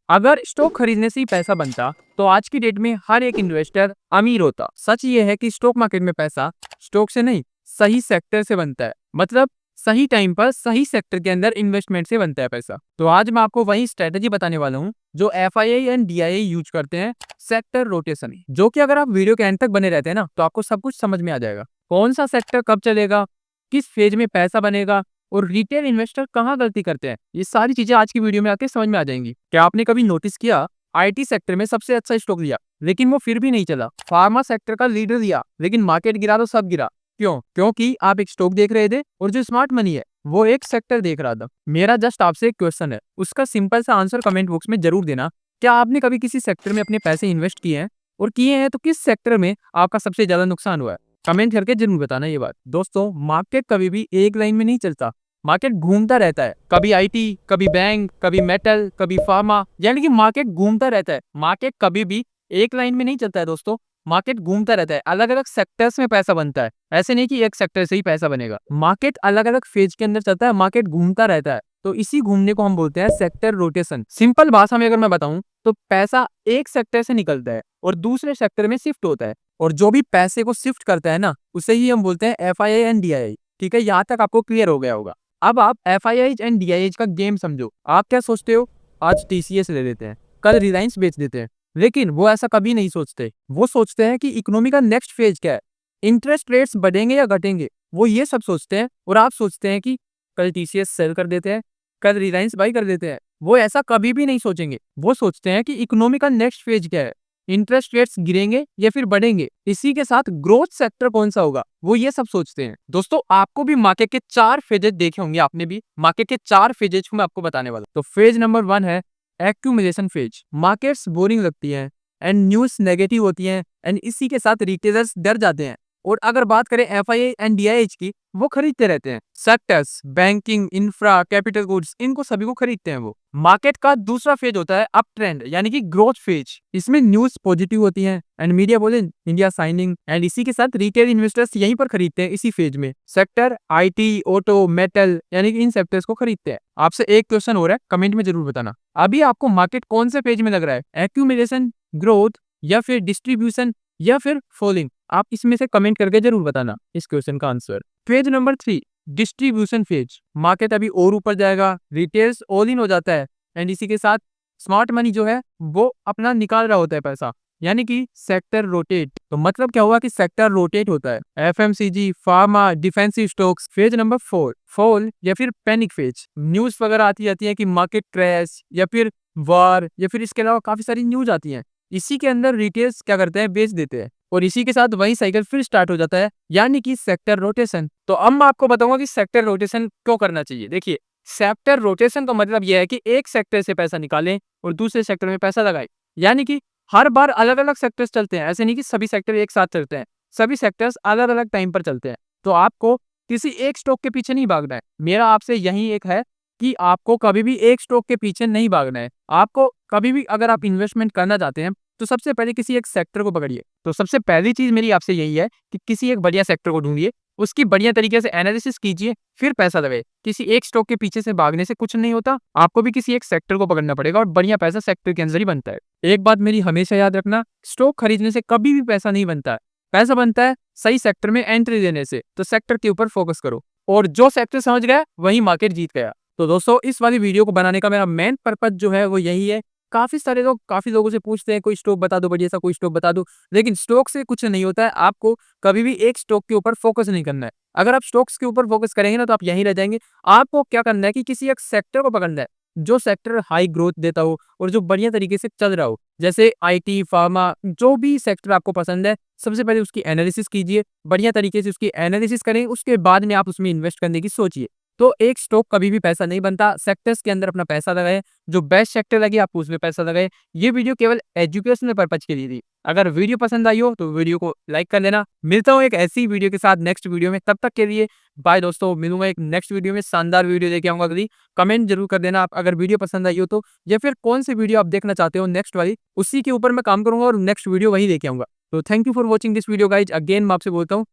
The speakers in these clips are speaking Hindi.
अगर स्टॉक खरीदने से ही पैसा बनता तो आज की डेट में हर एक इन्वेस्टर अमीर होता। सच ये है कि स्टॉक मार्केट में पैसा स्टॉक से नहीं, सही सेक्टर से बनता है। मतलब सही टाइम पर सही सेक्टर के अंदर इन्वेस्टमेंट से बनता है पैसा। तो आज मैं आपको वही स्ट्रेटेजी बताने वाला हूँ जो FII एंड DII यूज करते हैं, सेक्टर रोटेशन। जो कि अगर आप वीडियो के एंड तक बने रहते हैं ना तो आपको सब कुछ समझ में आ जाएगा। कौन सा सेक्टर कब चलेगा, किस फेज में पैसा बनेगा और रिटेल इन्वेस्टर कहाँ गलती करते हैं, ये सारी चीजें आज की वीडियो में आके समझ में आ जाएंगी। क्या आपने कभी नोटिस किया, IT सेक्टर में सबसे अच्छा स्टॉक लिया लेकिन वो फिर भी नहीं चला। फार्मा सेक्टर का लीडर लिया लेकिन मार्केट गिरा तो सब गिरा। क्यों? क्योंकि आप एक स्टॉक देख रहे थे और जो स्मार्ट मनी है वो एक सेक्टर देख रहा था। मेरा जस्ट आपसे एक क्वेश्चन है, उसका सिंपल सा आंसर कमेंट बॉक्स में जरूर देना। क्या आपने कभी किसी सेक्टर में अपने पैसे इन्वेस्ट किए हैं, और किए हैं तो किस सेक्टर में आपका सबसे ज्यादा नुकसान हुआ है? कमेंट करके जरूर बताना ये बात। दोस्तों, मार्केट कभी भी एक लाइन में नहीं चलता, मार्केट घूमता रहता है। कभी IT, कभी बैंक, कभी मेटल, कभी फार्मा, यानी कि मार्केट घूमता रहता है। मार्केट कभी भी एक लाइन में नहीं चलता है दोस्तों, मार्केट घूमता रहता है। अलग अलग सेक्टर्स में पैसा बनता है, ऐसे नहीं कि एक सेक्टर से ही पैसा बनेगा। मार्केट अलग अलग फेज के अंदर चलता है, मार्केट घूमता रहता है। तो इसी घूमने को हम बोलते हैं सेक्टर रोटेशन। सिंपल भाषा में अगर मैं बताऊं तो पैसा एक सेक्टर से निकलता है और दूसरे सेक्टर में शिफ्ट होता है, और जो भी पैसे को शिफ्ट करता है ना उसे ही हम बोलते हैं FII एंड DII। ठीक है, यहाँ तक आपको क्लियर हो गया होगा। अब आप FII एंड DII का गेम समझो। आप क्या सोचते हो, आज TCS ले लेते हैं, कल रिलायंस बेच देते हैं, लेकिन वो ऐसा कभी नहीं सोचते। वो सोचते हैं कि इकोनॉमी का नेक्स्ट फेज क्या है, इंटरेस्ट रेट्स बढ़ेंगे या घटेंगे, वो ये सब सोचते हैं। और आप सोचते हैं कि कल TCS सेल कर देते हैं, कल रिलायंस बाई कर देते हैं। वो ऐसा कभी भी नहीं सोचेंगे। वो सोचते हैं कि इकोनॉमी का नेक्स्ट फेज क्या है, इंटरेस्ट रेट्स गिरेंगे या फिर बढ़ेंगे, इसी के साथ ग्रोथ सेक्टर कौन सा होगा, वो ये सब सोचते हैं। दोस्तों, आपको भी मार्केट के 4 फेजेस देखे होंगे, आपने भी मार्केट के 4 फेजेस को मैं आपको बताने वाला हूं। तो फेज नंबर 1 है एक्यूमुलेशन फेज। मार्केट्स बोरिंग लगती है एंड न्यूज नेगेटिव होती है एंड इसी के साथ रिटेलर्स डर जाते हैं। और अगर बात करें FII एंड DII की, वो खरीदते रहते हैं। Sectors banking, infra, capital goods, इनको सभी को खरीदते हैं वो। मार्केट का दूसरा फेज होता है अप ट्रेंड, यानी कि ग्रोथ फेज। इसमें न्यूज पॉजिटिव होती है एंड मीडिया बोले इंडिया साइनिंग, एंड इसी के साथ रिटेल इन्वेस्टर्स यहीं पर खरीदते हैं इसी फेज में। सेक्टर IT, ऑटो, मेटल, यानी कि इन सेक्टर्स को खरीदते हैं। आपसे एक क्वेश्चन हो रहा है, कमेंट में जरूर बताना, अभी आपको मार्केट कौन से पेज में लग रहा है, एक्यूमुलेशन, ग्रोथ, या फिर डिस्ट्रीब्यूशन, या फिर फॉलिंग? आप इसमें से कमेंट करके जरूर बताना इस क्वेश्चन का answer. Phase number 3, distribution phase. Market अभी और ऊपर जाएगा, रिटेल्स ऑल इन हो जाता है एंड इसी के साथ स्मार्ट मनी जो है वो अपना निकाल रहा होता है पैसा, यानी कि सेक्टर रोटेट। तो मतलब क्या हुआ कि सेक्टर रोटेट होता है। FMCG, pharma, defensive stocks. Phase number 4, fall या फिर पैनिक फेज। न्यूज वगैरह आती जाती है कि मार्केट क्रैश या फिर वार, या फिर इसके अलावा काफी सारी न्यूज आती है। इसी के अंदर रिटेल्स क्या करते हैं, बेच देते हैं, और इसी के साथ वही साइकिल फिर स्टार्ट हो जाता है, यानी कि सेक्टर रोटेशन। तो अब मैं आपको बताऊंगा कि सेक्टर रोटेशन क्यों करना चाहिए। देखिए, सेक्टर रोटेशन का मतलब यह है कि एक सेक्टर से पैसा निकालें और दूसरे सेक्टर में पैसा लगाएं, यानी कि हर बार अलग अलग सेक्टर्स चलते हैं। ऐसे नहीं कि सभी सेक्टर एक साथ चलते हैं, सभी सेक्टर्स अलग अलग टाइम पर चलते हैं। तो आपको किसी एक स्टॉक के पीछे नहीं भागना है। मेरा आपसे यही एक है कि आपको कभी भी एक स्टॉक के पीछे नहीं भागना है। आपको कभी भी अगर आप इन्वेस्टमेंट करना चाहते हैं तो सबसे पहले किसी एक सेक्टर को पकड़िए। तो सबसे पहली चीज मेरी आपसे यही है कि किसी एक बढ़िया सेक्टर को ढूंढिए, उसकी बढ़िया तरीके से एनालिसिस कीजिए, फिर पैसा लगाइए। किसी एक स्टॉक के पीछे से भागने से कुछ नहीं होता, आपको भी किसी एक सेक्टर को पकड़ना पड़ेगा और बढ़िया पैसा सेक्टर के अंदर ही बनता है। एक बात मेरी हमेशा याद रखना, स्टॉक खरीदने से कभी भी पैसा नहीं बनता है, पैसा बनता है सही सेक्टर में एंट्री देने से। तो सेक्टर के ऊपर फोकस करो, और जो सेक्टर समझ गया वही मार्केट जीत गया। तो दोस्तों, इस वाली वीडियो को बनाने का मेरा मेन पर्पज जो है वो यही है। काफी लोगों से पूछते हैं कोई स्टॉक बता दो, बढ़िया सा कोई स्टॉक बता दो, लेकिन स्टॉक से कुछ नहीं होता है। आपको कभी भी एक स्टॉक के ऊपर फोकस नहीं करना है। अगर आप स्टॉक्स के ऊपर फोकस करेंगे ना तो आप यहीं रह जाएंगे। आपको क्या करना है कि किसी एक सेक्टर को पकड़ना है जो सेक्टर हाई ग्रोथ देता हो और जो बढ़िया तरीके से चल रहा हो। जैसे IT, फार्मा, जो भी सेक्टर आपको पसंद है, सबसे पहले उसकी एनालिसिस कीजिए, बढ़िया तरीके से उसकी एनालिसिस करें, उसके बाद में आप उसमें इन्वेस्ट करने की सोचिए। तो एक स्टॉक कभी भी पैसा नहीं बनता, सेक्टर्स के अंदर अपना पैसा लगाए, जो बेस्ट सेक्टर लगे आप उसमें पैसा लगाए। ये वीडियो केवल एजुकेशनल पर्पज के लिए थी। अगर वीडियो पसंद आई हो तो वीडियो को लाइक कर लेना। मिलता हूँ एक ऐसी वीडियो के साथ नेक्स्ट वीडियो में, तब तक के लिए बाय दोस्तों। मिलूंगा एक नेक्स्ट वीडियो में, शानदार वीडियो लेके आऊंगा अगली। कमेंट जरूर कर देना आप अगर वीडियो पसंद आई हो तो, या फिर कौन सी वीडियो आप देखना चाहते हो नेक्स्ट वाली, उसी के ऊपर मैं काम करूंगा और नेक्स्ट वीडियो वही लेके आऊंगा। तो thank you for watching this video guys. Again मैं आपसे बोलता हूँ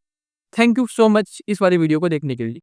थैंक यू सो मच इस वाली वीडियो को देखने के लिए।